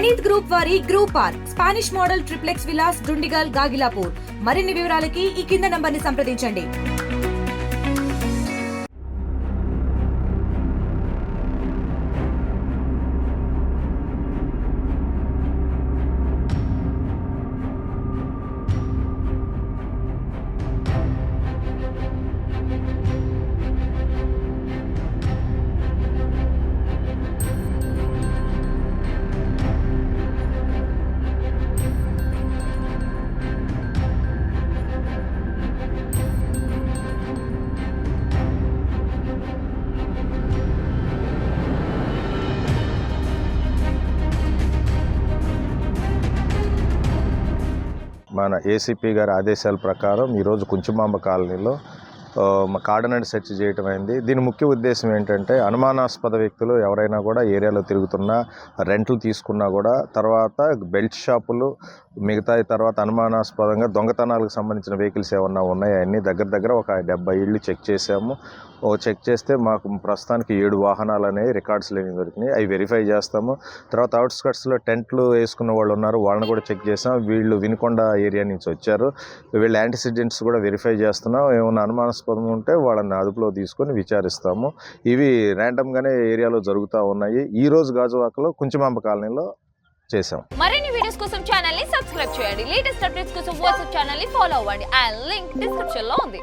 Praneeth group వారి group park Spanish model triplex Vilas Dundigal Gagillapur. మరిన్ని వివరాలకి ఈ కింద నంబర్ని సంప్రదించండి. మన ఏసీపీ గారి ఆదేశాల ప్రకారం ఈరోజు కుంచుమాంబ కాలనీలో కార్డనెడ్ సెర్చ్ చేయటం అయింది. దీని ముఖ్య ఉద్దేశం ఏంటంటే అనుమానాస్పద వ్యక్తులు ఎవరైనా కూడా ఏరియాలో తిరుగుతున్నా, రెంట్లు తీసుకున్నా కూడా, తర్వాత బెల్ట్ షాపులు మిగతా తర్వాత అనుమానాస్పదంగా దొంగతనాలకు సంబంధించిన వెహికల్స్ ఏమన్నా ఉన్నాయా అన్నీ దగ్గర ఒక 70 ఇళ్ళు చెక్ చేసాము. చెక్ చేస్తే మాకు ప్రస్తుతానికి 7 వాహనాలు అనేవి రికార్డ్స్ లేని దొరికినాయి. అవి వెరిఫై చేస్తాము. తర్వాత అవుట్స్కట్స్లో టెంట్లు వేసుకున్న వాళ్ళు ఉన్నారు, వాళ్ళని కూడా చెక్ చేసాం. వీళ్ళు వినుకొండ ఏరియా నుంచి వచ్చారు. వీళ్ళ యాంటిసిడెంట్స్ కూడా వెరిఫై చేస్తున్నాం. ఏమైనా అనుమానాస్పదం ఉంటే వాళ్ళని అదుపులో తీసుకొని విచారిస్తాము. ఇవి ర్యాండమ్గానే ఏరియాలో జరుగుతూ ఉన్నాయి. ఈరోజు గాజువాకలో కుంచుమాంబ కాలనీలో చేసాం. మరిన్ని వీడియోస్ కోసం ఛానల్ ని సబ్స్క్రైబ్ చేయండి. లేటెస్ట్ అప్డేట్స్ కోసం వాట్సాప్ ఛానల్ ని ఫాలో అవ్వండి. ఆ లింక్ డిస్క్రిప్షన్ లో ఉంది.